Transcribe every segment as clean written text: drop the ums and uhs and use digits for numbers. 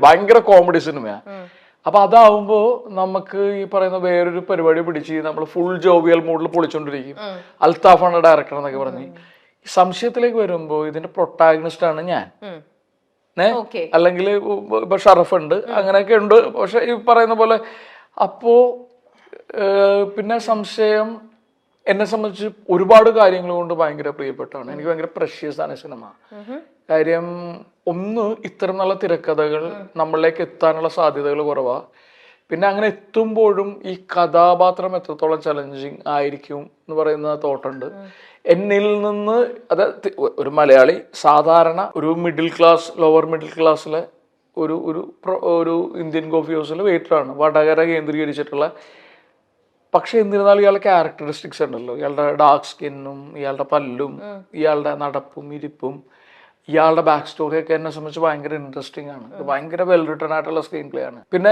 ഭയങ്കര കോമഡി സിനിമയാണ്. അപ്പൊ അതാവുമ്പോ നമുക്ക് ഈ പറയുന്ന വേറൊരു പരിപാടി പിടിച്ച് നമ്മൾ ഫുൾ ജോവിയൽ മൂഡിൽ പൊളിച്ചോണ്ടിരിക്കും. അൽത്താഫാണ് ഡയറക്ടർ എന്നൊക്കെ പറഞ്ഞ് സംശയത്തിലേക്ക് വരുമ്പോ ഇതിന്റെ പ്രൊട്ടാഗണിസ്റ്റ് ആണ് ഞാൻ, അല്ലെങ്കിൽ ഇപ്പൊ ഷറഫ് ഉണ്ട്, അങ്ങനെയൊക്കെ ഉണ്ട്. പക്ഷെ ഈ പറയുന്ന പോലെ അപ്പോ പിന്നെ സംശയം എന്നെ സംബന്ധിച്ച് ഒരുപാട് കാര്യങ്ങൾ കൊണ്ട് ഭയങ്കര പ്രിയപ്പെട്ടാണ്. എനിക്ക് ഭയങ്കര പ്രഷ്യസ് ആണ് സിനിമ. കാര്യം ഒന്ന്, ഇത്തരം നല്ല തിരക്കഥകൾ നമ്മളിലേക്ക് എത്താനുള്ള സാധ്യതകൾ കുറവാ. പിന്നെ അങ്ങനെ എത്തുമ്പോഴും ഈ കഥാപാത്രം എത്രത്തോളം ചലഞ്ചിങ് ആയിരിക്കും എന്ന് പറയുന്ന തോട്ടുണ്ട് എന്നിൽ നിന്ന്. അതായത് ഒരു മലയാളി സാധാരണ ഒരു മിഡിൽ ക്ലാസ്, ലോവർ മിഡിൽ ക്ലാസ്സിലെ ഒരു ഇന്ത്യൻ കോഫി ഹൗസിലെ വെയിറ്ററാണ്, വടകര കേന്ദ്രീകരിച്ചിട്ടുള്ള. പക്ഷെ എന്നിരുന്നാലും ഇയാളുടെ ക്യാരക്ടറിസ്റ്റിക്സ് ഉണ്ടല്ലോ, ഇയാളുടെ ഡാർക്ക് സ്കിന്നും ഇയാളുടെ പല്ലും ഇയാളുടെ നടപ്പും ഇരിപ്പും ഇയാളുടെ ബാക്ക് സ്റ്റോറി ഒക്കെ എന്നെ സംബന്ധിച്ച് ഭയങ്കര ഇൻട്രസ്റ്റിംഗ് ആണ്. ഇത് ഭയങ്കര വെൽ റിട്ടൺ ആയിട്ടുള്ള സ്ക്രീൻ പ്ലേ ആണ്. പിന്നെ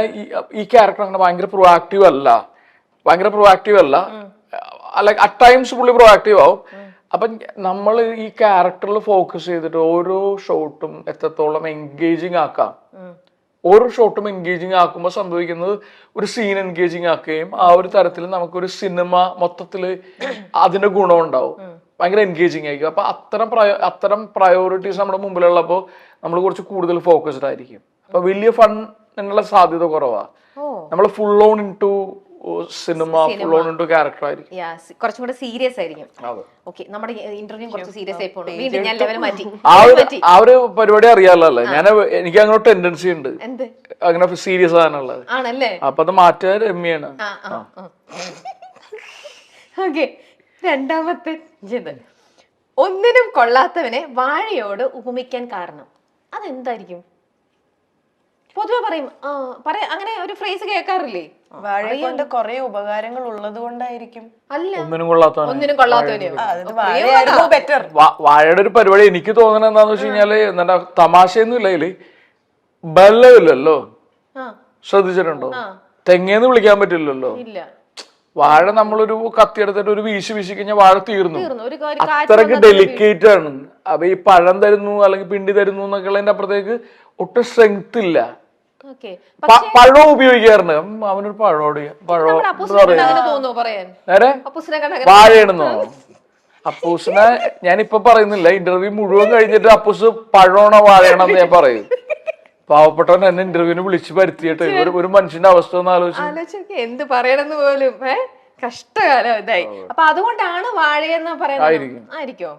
ഈ ക്യാരക്ടർ അങ്ങനെ ഭയങ്കര പ്രൊആക്റ്റീവ് അല്ല, ലൈക്ക് അറ്റ് ടൈംസ് പുള്ളി പ്രൊആക്റ്റീവ് ആവും. അപ്പൊ നമ്മൾ ഈ ക്യാരക്ടറിൽ ഫോക്കസ് ചെയ്തിട്ട് ഓരോ ഷോട്ടും എത്രത്തോളം എൻഗേജിങ് ആക്കാം, ഓരോ ഷോട്ടും എൻഗേജിങ് ആക്കുമ്പോൾ സംഭവിക്കുന്നത് ഒരു സീൻ എൻഗേജിങ് ആക്കുകയും ആ ഒരു തരത്തിൽ നമുക്കൊരു സിനിമ മൊത്തത്തിൽ അതിന്റെ ഗുണം ഉണ്ടാവും, ഭയങ്കര എൻഗേജിങ് ആയിരിക്കും. അപ്പൊ അത്തരം പ്രയോറിറ്റീസ് നമ്മുടെ മുമ്പിലുള്ളപ്പോൾ നമ്മൾ കുറച്ച് കൂടുതൽ ഫോക്കസ്ഡ് ആയിരിക്കും. അപ്പൊ വലിയ ഫൺ എന്നുള്ള സാധ്യത കുറവാ. നമ്മൾ full on into cinema, full on into character ആയിരിക്കും, കുറച്ചും കൂടെ സീരിയസ് ആയിരിക്കും. നമ്മുടെ ഇന്റർവ്യൂ കുറച്ച് സീരിയസ് ആയി പോകണം. വീണ്ടും ഞാൻ ലെവൽ മാറ്റി. ആ ഒരു പരിപാടി അറിയാലോ അല്ലേ, എനിക്ക് അങ്ങനെ ടെൻഡൻസി ഉണ്ട് അങ്ങനെ സീരിയസ് ആകാനുള്ളത്. ആണല്ലേ? അപ്പൊ അത് മാറ്റാൻ രമ്യാണ്. ഓക്കെ, രണ്ടാമത്തെ ഒന്നിനും കൊള്ളാത്തവനെ വാഴയോട് ഉപമിക്കാൻ കാരണം അതെന്തായിരിക്കും? പൊതുവെ പറയും, അങ്ങനെ ഒരു ഫ്രേസ് കേൾക്കാറില്ലേ? വാഴയെ കൊണ്ട് കുറെ ഉപകാരങ്ങൾ ഉള്ളത് കൊണ്ടായിരിക്കും. അല്ല, ഒന്നിനും കൊള്ളാത്തവനെയോ? വാഴയുടെ ഒരു പരിപാടി എനിക്ക് തോന്നുന്നത് എന്താന്ന് വെച്ച് കഴിഞ്ഞാല് എന്താ തമാശയൊന്നും ഇല്ല, ഇതില് ബലമില്ലല്ലോ. ശ്രദ്ധിച്ചിട്ടുണ്ടോ? തെങ്ങേന്ന് വിളിക്കാൻ പറ്റില്ലല്ലോ. വാഴ നമ്മളൊരു കത്തിയെടുത്തിട്ട് ഒരു വീശി കഴിഞ്ഞാൽ വാഴ തീർന്നു. അത്രയ്ക്ക് ഡെലിക്കേറ്റ് ആണ്. അപ്പൊ ഈ പഴം തരുന്നു അല്ലെങ്കിൽ പിണ്ടി തരുന്നു എന്നൊക്കെ ഉള്ളതിന്റെ അപ്പുറത്തേക്ക് ഒട്ടും സ്ട്രെങ്ത് ഇല്ല. പഴം ഉപയോഗിക്കാറുണ്ട്. അവനൊരു പഴോട് വാഴയാണെന്നോ? അപ്പൂസിനെ ഞാനിപ്പൊ പറയുന്നില്ല, ഇന്റർവ്യൂ മുഴുവൻ കഴിഞ്ഞിട്ട് അപ്പൂസ് പഴമാണോ വാഴയാണെന്ന് ഞാൻ പറയും. പാവപ്പെട്ടവൻ എന്നെ ഇന്റർവ്യൂവിന് വിളിച്ച് വരുത്തിയിട്ട് ഒരു മനുഷ്യന്റെ അവസ്ഥ ഒന്ന് ആലോചിച്ച് എന്ത് പറയണെന്ന് പോലും കഷ്ടകാലം ഇതായി. അപ്പൊ അതുകൊണ്ടാണ് വാഴയെന്ന് പറയുന്നത്.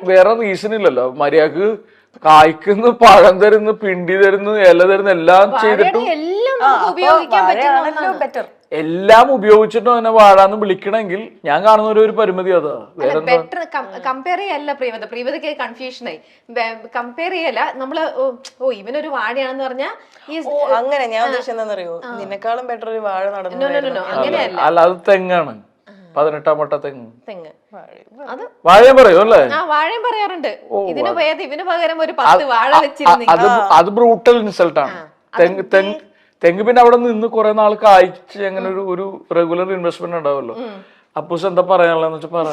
വേറെ റീസൺ ഇല്ലല്ലോ. മര്യാദക്ക് കായ്ക്കുന്നു, പഴം തരുന്നു, പിണ്ടി തരുന്നു, ഇല തരുന്നു, എല്ലാം ചെയ്തിട്ടും എല്ലാം ഉപയോഗിച്ചിട്ടും അങ്ങനെ വാഴാന്ന് വിളിക്കണമെങ്കിൽ ഞാൻ കാണുന്ന ഒരു പരിമിതി അതാ. കമ്പയർ ചെയ്യല്ല പ്രിയവതയ്ക്ക് കൺഫ്യൂഷൻ ആയി. കമ്പയർ ചെയ്യല്ല നമ്മള്, ഇവനൊരു വാഴയാണെന്ന് പറഞ്ഞാൽ അങ്ങനെ ഞാൻ ഉദ്ദേശിച്ചത് എന്താണെന്നറിയോ, നിന്നെക്കാളും ബെറ്റർ ഒരു വാഴ നടന്നു. അങ്ങനെയല്ല, അല്ല അത് തെങ്ങാണ്, 18 വട്ട തെങ്ങ്. വാഴയും പറയും അല്ലേ? വാഴയും പറയാറുണ്ട്. ഇതിന് പകരം ഒരു 10 വാഴ വെച്ചിരുന്നു. അത് ബ്രൂട്ടൽ ഇൻസൾട്ട് ആണ്. തെങ്ങ് പിന്നെ അവിടെ നിന്ന് കുറെ നാൾ കായ്ച്ച് അങ്ങനെ ഒരു റെഗുലർ ഇൻവെസ്റ്റ്മെന്റ് ഉണ്ടാവുമല്ലോ. അപ്പൂസ് എന്താ പറയാനുള്ളതെന്ന് വെച്ചാൽ പറ.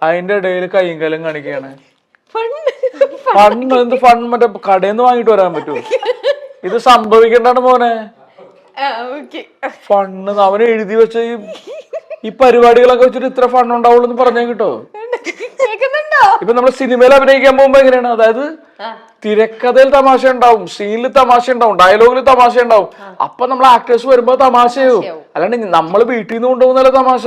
അതിന്റെ ഇടയിൽ കയ്യും കാലം കാണിക്കുകയാണ്. ഫൺ മറ്റേ കടയിൽ നിന്ന് വാങ്ങിട്ട് വരാൻ പറ്റുമോ? ഇത് സംഭവിക്കണ്ടാണ് മോനെ. ഫണ്ണ് അവന് എഴുതി വെച്ച ഈ പരിപാടികളൊക്കെ വെച്ചിട്ട് ഇത്ര ഫണ്ട് ഉണ്ടാവുള്ളൂ എന്ന് പറഞ്ഞാൽ കിട്ടോ? ഇപ്പൊ നമ്മള് സിനിമയിൽ അഭിനയിക്കാൻ പോകുമ്പോ എങ്ങനെയാണ്? അതായത് തിരക്കഥയിൽ തമാശ ഉണ്ടാവും, സീനിൽ തമാശ ഉണ്ടാവും, ഡയലോഗിൽ തമാശ ഉണ്ടാവും. അപ്പൊ നമ്മൾ ആക്ടേഴ്സ് വരുമ്പോ തമാശയാവും. അല്ലാണ്ട് നമ്മള് വീട്ടിൽ നിന്ന് കൊണ്ടുപോകുന്നല്ല തമാശ.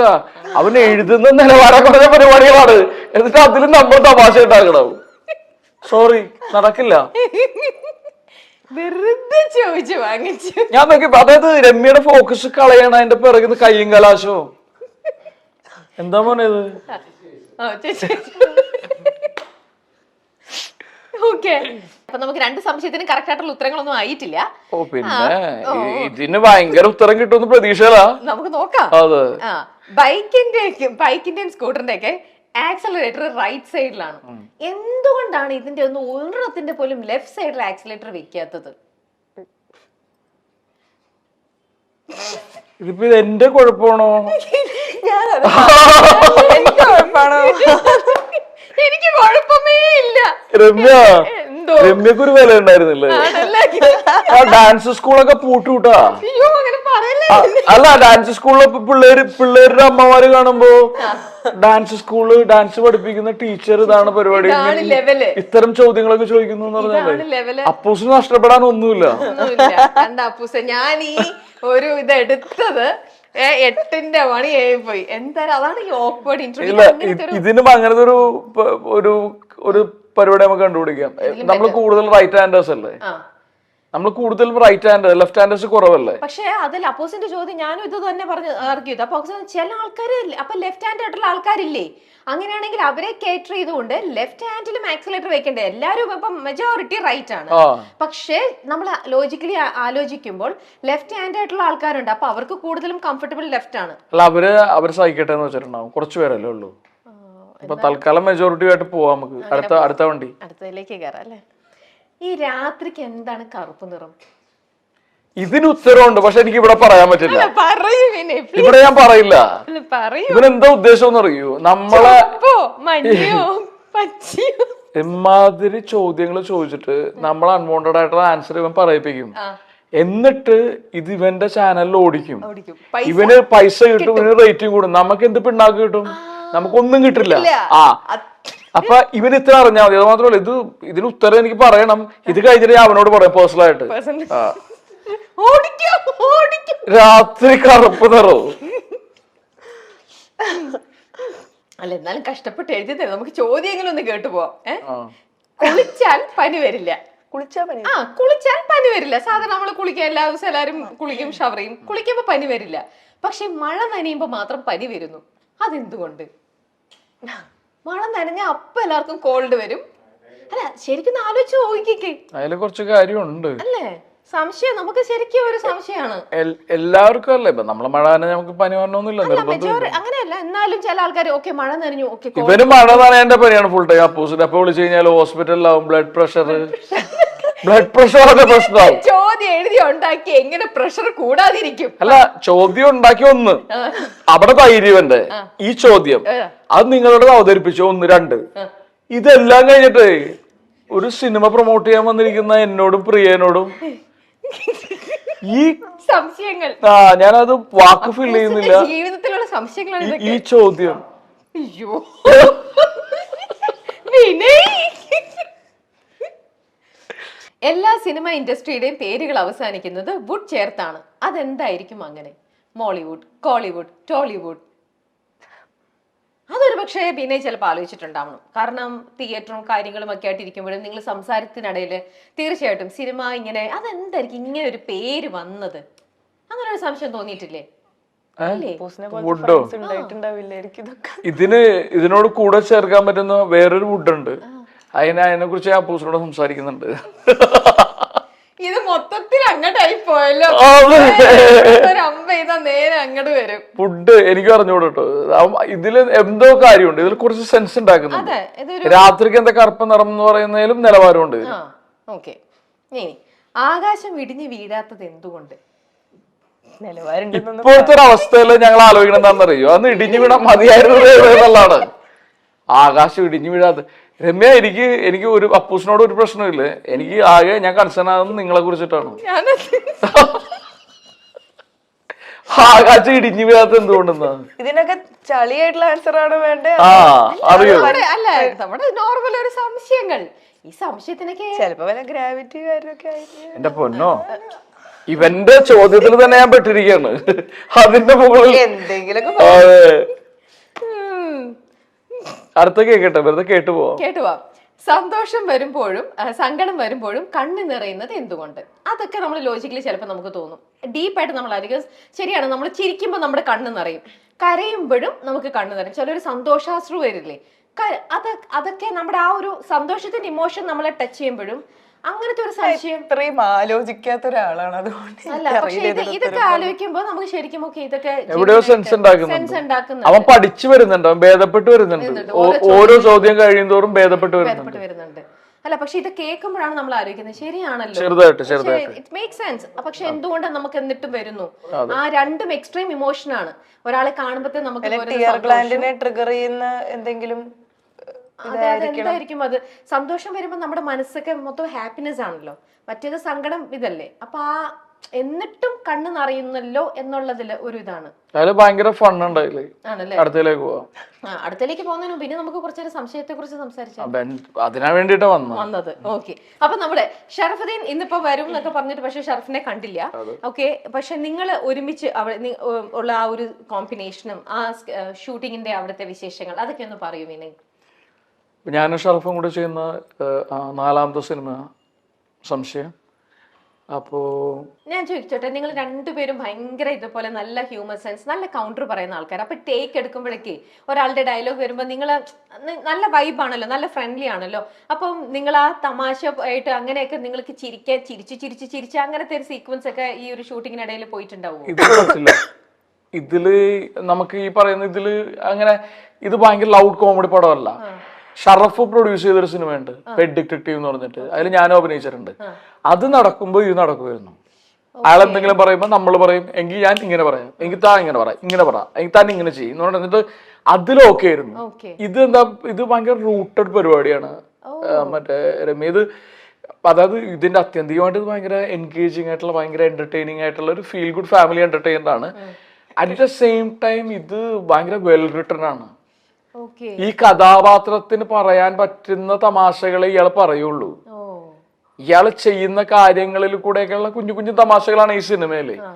അവൻ എഴുതുന്ന നിലവാരം കുറഞ്ഞ പരിപാടികളാണ്, എന്നിട്ട് അതിലും നമ്മൾ തമാശ ഉണ്ടാക്കണം. സോറി, നടക്കില്ല. ഞാൻ നോക്കി, അതായത് രമ്യയുടെ ഫോക്കസ് കളയണ അതിന്റെ പിറകുന്ന കയ്യും കലാശോ എന്താ മോനെ ഇത്? അപ്പൊ നമുക്ക് 2 സംശയത്തിന് കറക്റ്റ് ആയിട്ടുള്ള ഉത്തരങ്ങളൊന്നും ആയിട്ടില്ല. പിന്നെ ഇതിന് ഭയങ്കര ഉത്തരം കിട്ടുമെന്ന് പ്രതീക്ഷയിലാ. നമുക്ക് നോക്കാം. ബൈക്കിന്റെയും സ്കൂട്ടറിന്റെ ഒക്കെ ആക്സലറേറ്റർ റൈറ്റ് സൈഡിലാണ്. എന്തുകൊണ്ടാണ് ഇതിന്റെ ഒരെണ്ണത്തിന്റെ പോലും ലെഫ്റ്റ് സൈഡിൽ ആക്സലറേറ്റർ വെക്കാത്തത്? ഇതിപ്പോ എന്റെ കുഴപ്പമാണോ? എനിക്ക് കുഴപ്പമേ ഇല്ല. രമ്യക്ക് ഒരു വില ഉണ്ടായിരുന്നില്ലേ? ആ ഡാൻസ് സ്കൂളൊക്കെ പൂട്ടുകൂട്ടാ. അയ്യോ അങ്ങനെ പറയല്ലേ. അല്ല ഡാൻസ് സ്കൂളിലെ പിള്ളേരുടെ അമ്മമാര് കാണുമ്പോ ഡാൻസ് സ്കൂള് ഡാൻസ് പഠിപ്പിക്കുന്ന ടീച്ചർ ഇതാണ് പരിപാടി, ഇത്തരം ചോദ്യങ്ങളൊക്കെ ചോദിക്കുന്നു എന്ന് പറഞ്ഞാലേ അപ്പൂസിന് നഷ്ടപ്പെടാൻ ഒന്നുമില്ല. കണ്ട അപ്പൂസ, ഞാൻ ഈ ഒരു ഇത് എടുത്തത് 8ന്റെ മണിയായി പോയി. എന്തായാലും അതാണ് ഈ ഓക്വേർഡ് ഇന്റർവ്യൂ. ഇതിനും അങ്ങനത്തെ ഒരു പരിപാടി നമുക്ക് കണ്ടുപിടിക്കാം. നമ്മൾ കൂടുതൽ റൈറ്റ് ഹാൻഡേഴ്സ് അല്ലേ, നമ്മൾ കൂടുതലും റൈറ്റ് ഹാൻഡ്, ലെഫ്റ്റ് ഹാൻഡേഴ്സ് കുറവല്ലേ? പക്ഷെ അതിൽ അപ്പോസിന്റെ ചോദ്യം ഞാനും ഇത് തന്നെ പറഞ്ഞ് ആർഗ്യൂ ചെയ്തു. അപ്പൊ ചില ആൾക്കാര് അപ്പൊ ലെഫ്റ്റ് ഹാൻഡ് ആയിട്ടുള്ള ആൾക്കാരില്ലേ, അങ്ങനെയാണെങ്കിൽ അവരെ കേറ്റർ ചെയ്തുകൊണ്ട് ലെഫ്റ്റ് ഹാൻഡിലും ആക്സിലേറ്റർ വെക്കണ്ടേ? എല്ലാവരും ഇപ്പം മെജോറിറ്റി റൈറ്റ് ആണ്. പക്ഷേ നമ്മൾ ലോജിക്കലി ആലോചിക്കുമ്പോൾ ലെഫ്റ്റ് ഹാൻഡ് ആയിട്ടുള്ള ആൾക്കാരുണ്ട്, അപ്പൊ അവർക്ക് കൂടുതലും കംഫർട്ടബിൾ ലെഫ്റ്റ് ആണ്. അല്ല അവര് സഹിക്കട്ടെ എന്ന് വെച്ചിട്ടുണ്ടാവും, കുറച്ച് പേരല്ലേ ഉള്ളൂ. അപ്പൊ തൽക്കാലം മെജോറിറ്റി ആയിട്ട് പോവാം നമുക്ക്. അടുത്ത വണ്ടി, അടുത്തതിലേക്ക് കയറാം അല്ലേ. ഈ രാത്രിക്ക് എന്താണ് കറുപ്പ് നിറം? ഇതിന് ഉത്തരവുണ്ട്, പക്ഷെ എനിക്ക് ഇവിടെ പറയാൻ പറ്റില്ല. ഇവിടെ ഞാൻ പറയില്ല. ഇവനെന്താ ഉദ്ദേശം എന്ന് അറിയൂ? നമ്മളെ ഇമാതിരി ചോദ്യങ്ങൾ ചോദിച്ചിട്ട് നമ്മൾ അൺവാണ്ടഡ് ആയിട്ടുള്ള ആൻസർ ഇവൻ പറയിപ്പിക്കും. എന്നിട്ട് ഇത് ഇവന്റെ ചാനലിൽ ഓടിക്കും. ഇവന് പൈസ കിട്ടും, ഇവന് റേറ്റിംഗ് കൂടും. നമുക്ക് എന്ത് പിണ്ണാക്ക് കിട്ടും? നമുക്കൊന്നും കിട്ടില്ല. അപ്പൊ ഇവൻ ഇത്ര അറിഞ്ഞാൽ മതി. അത് മാത്രമല്ല, ഇതിന് ഉത്തരം എനിക്ക് പറയണം. ഇത് കഴിഞ്ഞിട്ട് ഞാൻ അവനോട് പറയാം പേഴ്സണലായിട്ട്. രാത്രി കറുപ്പ് നിറോ? അല്ല എന്നാലും കഷ്ടപ്പെട്ട് എഴുതി നമുക്ക് ചോദ്യങ്ങളും ഒന്ന് കേട്ടു പോവാം. കുളിച്ചാൽ പനി വരില്ല. കുളിച്ചാൽ പനി വരില്ല. സാധാരണ നമ്മള് കുളിക്കാൻ എല്ലാ ദിവസവും എല്ലാവരും കുളിക്കും, ഷവർ ചെയ്യും. കുളിക്കുമ്പോ പനി വരില്ല. പക്ഷെ മഴ നനയുമ്പോ മാത്രം പനി വരുന്നു. അതെന്തുകൊണ്ട്? മഴ നനഞ്ഞ അപ്പൊ എല്ലാവർക്കും കോൾഡ് വരും. അല്ല ശരിക്കും ആലോചിച്ച് നോക്കിക്കേ, അതില് കുറച്ച് കാര്യമുണ്ട് അല്ലേ? സംശയം നമുക്ക് ശരിക്കും ഒരു സംശയമാണ്. എല്ലാവർക്കും അല്ലേ? ഇപ്പൊ നമ്മളെ മഴ നനഞ്ഞ നമുക്ക് പനി വരണോന്നില്ല, അങ്ങനെയല്ല. എന്നാലും ചില ആൾക്കാർ ഓക്കെ മഴ നനഞ്ഞു, ഓക്കെ ഇവന് മഴ നനയാന്റെ പനിയാണ് ഫുൾ ടൈം. അപ്പോസിറ്റ് അപ്പൊ വിളിച്ചു കഴിഞ്ഞാൽ ഹോസ്പിറ്റലിലാവും, ബ്ലഡ് പ്രഷർ പ്രശ്നമാവും. ചോദ്യം എഴുതി ഉണ്ടാക്കി എങ്ങനെ പ്രഷർ കൂടാതിരിക്കും? അല്ല ചോദ്യം ഉണ്ടാക്കി ഒന്ന്, അവിടെ ധൈര്യവന്റെ ഈ ചോദ്യം അത് നിങ്ങളോട് അവതരിപ്പിച്ചു 1, 2. ഇതെല്ലാം കഴിഞ്ഞിട്ട് ഒരു സിനിമ പ്രൊമോട്ട് ചെയ്യാൻ വന്നിരിക്കുന്ന എന്നോടും പ്രിയനോടും ഈ സംശയങ്ങൾ, ഞാനത് വാക്ക് ഫിൽ ചെയ്യുന്നില്ല. ജീവിതത്തിലുള്ള സംശയങ്ങളാണ് ഈ ചോദ്യം. അയ്യോ എല്ലാ സിനിമ ഇൻഡസ്ട്രിയുടെയും പേരുകൾ അവസാനിക്കുന്നത് വുഡ് ചേർത്താണ്. അതെന്തായിരിക്കും അങ്ങനെ? മോളിവുഡ്, കോളിവുഡ്, ടോളിവുഡ്. അതൊരു പക്ഷേ പിന്നെ ചിലപ്പോൾ ആലോചിച്ചിട്ടുണ്ടാവണം. കാരണം തിയേറ്ററും കാര്യങ്ങളും ഒക്കെ ആയിട്ട് ഇരിക്കുമ്പോഴും നിങ്ങൾ സംസാരത്തിനിടയിൽ തീർച്ചയായിട്ടും സിനിമ ഇങ്ങനെ അതെന്തായിരിക്കും ഇങ്ങനെ ഒരു പേര് വന്നത്? അങ്ങനെ ഒരു സംശയം തോന്നിയിട്ടില്ലേ? ഇതിനോട് കൂടെ ചേർക്കാൻ പറ്റുന്ന വേറൊരു വുഡുണ്ട്. അതിനെ കുറിച്ച് ഞാൻ അപ്പൂസിനോട് സംസാരിക്കുന്നുണ്ട്. ഇത് മൊത്തത്തിൽ അങ്ങോട്ടായി പോയല്ലോ. നേരെ അങ്ങോട്ട് വരും. ഫുഡ് എനിക്ക് അറിഞ്ഞൂടെ കേട്ടോ. ഇതില് എന്തോ കാര്യമുണ്ട്, ഇതിൽ കുറച്ച് സെൻസ് ഉണ്ടാക്കുന്നുണ്ട്. രാത്രിക്ക് എന്താ കറുപ്പ് നിറം എന്ന് പറയുന്നതിലും നിലവാരമുണ്ട്. ആകാശം ഇടിഞ്ഞു വീഴാത്തത് എന്തുകൊണ്ട്? ഇപ്പോഴത്തെ ഒരു അവസ്ഥയിൽ ഞങ്ങൾ ആലോചിക്കണം എന്താണെന്നറിയോ? അന്ന് ഇടിഞ്ഞു വീണാൽ മതിയായിരുന്നത് എന്നുള്ളതാണ്. ആകാശം ഇടിഞ്ഞു വീഴാത്ത രമ്യ, എനിക്ക് ഒരു അപ്പൂസിനോട് ഒരു പ്രശ്നമില്ല. എനിക്ക് ആകെ ഞാൻ കൺസേൺ ആകുന്നത് നിങ്ങളെ കുറിച്ചിട്ടാണ്. ആകാശം ഇടിഞ്ഞു വീഴാത്ത എന്തുകൊണ്ടെന്നാ? ഇതിനൊക്കെ ചളിയായിട്ടുള്ള ആൻസർ ആണ് വേണ്ടേ? അറിയോ? അല്ല നമ്മുടെ നോർമൽ ഒരു സംശയങ്ങൾ. ഈ സംശയത്തിനൊക്കെ ചിലപ്പോ വല്ല ഗ്രാവിറ്റി കാര്യമൊക്കെ ആയിരിക്കും. എന്റെ പൊന്നോ, ഇവന്റെ ചോദ്യത്തിൽ തന്നെ ഞാൻ പെട്ടിരിക്കുകയാണ്. അതിന്റെ മുകളിൽ എന്തെങ്കിലും അടുത്ത കേക്കട്ടെ, വെറുതെ കേട്ടുപോവാം. സന്തോഷം വരുമ്പോഴും സങ്കടം വരുമ്പോഴും കണ്ണ് നിറയുന്നത് എന്തുകൊണ്ട്? അതൊക്കെ നമ്മൾ ലോജിക്കലി ചിലപ്പോൾ നമുക്ക് തോന്നും, ഡീപ്പായിട്ട് നമ്മൾ ആയിരിക്കും. ശരിയാണ്, നമ്മൾ ചിരിക്കുമ്പോൾ നമ്മുടെ കണ്ണ് നിറയും, കരയുമ്പോഴും നമുക്ക് കണ്ണ് നിറയും. ചിലൊരു സന്തോഷാശ്രു വരില്ലേ, അതൊക്കെ നമ്മുടെ ആ ഒരു സന്തോഷത്തിന്റെ ഇമോഷൻ നമ്മളെ ടച്ച് ചെയ്യുമ്പോഴും അങ്ങനത്തെ ഒരു സംശയം. ഇത്രയും ആലോചിക്കാത്ത ഒരാളാണ്, അതുകൊണ്ട് അല്ല. പക്ഷെ ഇതൊക്കെ ആലോചിക്കുമ്പോ നമുക്ക് ശരിക്കും ഇതൊക്കെ എവിടെയോ സെൻസ് ഉണ്ടാക്കുന്നുണ്ട്. അവൻ പഠിച്ചു വരുന്നുണ്ട്, അവൻ ഭേദപ്പെട്ട് വരുന്നുണ്ട്. ഓരോ ചോദ്യം കഴിയുന്തോറും ഭേദപ്പെട്ട് വരുന്നുണ്ട്. അല്ല പക്ഷെ ഇത് കേൾക്കുമ്പോഴാണ് നമ്മൾ ആലോചിക്കുന്നത്, ശരിയാണല്ലോ, ചെറുതായിട്ട് ഇറ്റ് മേക്ക് സെൻസ്. പക്ഷെ എന്തുകൊണ്ട് നമുക്ക് എന്നിട്ടും വരുന്നു? ആ രണ്ടും എക്സ്ട്രീം ഇമോഷൻ ആണ്. ഒരാളെ കാണുമ്പോഴത്തെ നമുക്ക് ടിയർ ഗ്ലാൻഡിനെ ട്രിഗർ ചെയ്യുന്ന എന്തെങ്കിലും എന്തായിരിക്കും അത്? സന്തോഷം വരുമ്പോ നമ്മുടെ മനസ്സൊക്കെ മൊത്തം ഹാപ്പിനെസ് ആണല്ലോ, മറ്റേത് സങ്കടം ഇതല്ലേ. അപ്പൊ എന്നിട്ടും കണ്ണ് നിറയുന്നല്ലോ എന്നുള്ളതില് ഒരു ഇതാണ്. അതില് ഭയങ്കര ഫൺ ഉണ്ടായില്ലേ. ആണല്ലേ? അടുത്തേക്ക് പോവാം. അടുത്തേക്ക് പോകുന്നതിന് പിന്നെ നമുക്ക് കുറച്ചൊരു സംശയത്തെ കുറിച്ച് സംസാരിച്ചു അതിനാ വേണ്ടിട്ടാ വന്നത്. ഓക്കെ, അപ്പൊ നമ്മുടെ ഷറഫുദ്ദീൻ ഇന്നിപ്പോ വരും എന്നൊക്കെ പറഞ്ഞിട്ട് പക്ഷെ ഷറഫിനെ കണ്ടില്ല. ഓക്കെ, പക്ഷെ നിങ്ങൾ ഒരുമിച്ച് അവിടെ ഉള്ള ആ ഒരു കോമ്പിനേഷനും ആ ഷൂട്ടിങ്ങിന്റെ അവിടുത്തെ വിശേഷങ്ങൾ അതൊക്കെ ഒന്ന് പറയൂ വിനയ്. ഞാനും ഷറഫും കൂടെ ചെയ്യുന്ന 4ാമത്തെ സിനിമ സംശയം. അപ്പോ ഞാൻ ചോദിച്ചോട്ടെ, നിങ്ങൾ രണ്ടുപേരും ഭയങ്കര ഇതുപോലെ നല്ല ഹ്യൂമർ സെൻസ്, നല്ല കൗണ്ടർ പറയുന്ന ആൾക്കാർ. അപ്പൊ ടേക്ക് എടുക്കുമ്പോഴേക്ക് ഒരാളുടെ ഡയലോഗ് വരുമ്പോൾ നിങ്ങൾ നല്ല വൈബാണല്ലോ, നല്ല ഫ്രണ്ട്ലി ആണല്ലോ. അപ്പം നിങ്ങൾ ആ തമാശ ആയിട്ട് അങ്ങനെയൊക്കെ നിങ്ങൾക്ക് ചിരിച്ച് അങ്ങനത്തെ ഒരു സീക്വൻസ് ഒക്കെ ഈ ഒരു ഷൂട്ടിങ്ങിനിടയിൽ പോയിട്ടുണ്ടാവും? ഇതില് നമുക്ക് ഈ പറയുന്ന ഇതില് അങ്ങനെ ഇത് ഭയങ്കര ലൗഡ് കോമഡി പടമല്ല. ഷറഫ് പ്രൊഡ്യൂസ് ചെയ്തൊരു സിനിമയുണ്ട് പെറ്റ് ഡിറ്റക്റ്റീവ് എന്ന് പറഞ്ഞിട്ട്, അതിൽ ഞാനും അഭിനയിച്ചിട്ടുണ്ട്. അത് നടക്കുമ്പോ ഇത് നടക്കുമായിരുന്നു. അയാൾ എന്തെങ്കിലും പറയുമ്പോ നമ്മൾ പറയും എങ്കിൽ ഞാൻ ഇങ്ങനെ പറയാം, എങ്കിൽ താൻ ഇങ്ങനെ പറയാം, ഇങ്ങനെ പറ, എങ്കിൽ താൻ ഇങ്ങനെ ചെയ്യും എന്നിട്ട് അതിലൊക്കെ ആയിരുന്നു. ഇത് എന്താ, ഇത് ഭയങ്കര റൂട്ടഡ് പരിപാടിയാണ് മറ്റേ രമ്യ. ഇത് അതായത് ഇതിന്റെ ആത്യന്തികമായിട്ട് ഇത് ഭയങ്കര എൻഗേജിങ് ആയിട്ടുള്ള, ഭയങ്കര എന്റർടൈനിങ് ആയിട്ടുള്ള ഒരു ഫീൽ ഗുഡ് ഫാമിലി എന്റർടൈനർ ആണ്. അറ്റ് ദ സെയിം ടൈം ഇത് ഭയങ്കര വെൽ റിട്ടൺ ആണ്. ഈ കഥാപാത്രത്തിന് പറയാൻ പറ്റുന്ന തമാശകളെ ഇയാൾ പറയുള്ളൂ. ഇയാൾ ചെയ്യുന്ന കാര്യങ്ങളിൽ കൂടെയൊക്കെയുള്ള കുഞ്ഞു കുഞ്ഞു തമാശകളാണ് ഈ സിനിമയില്.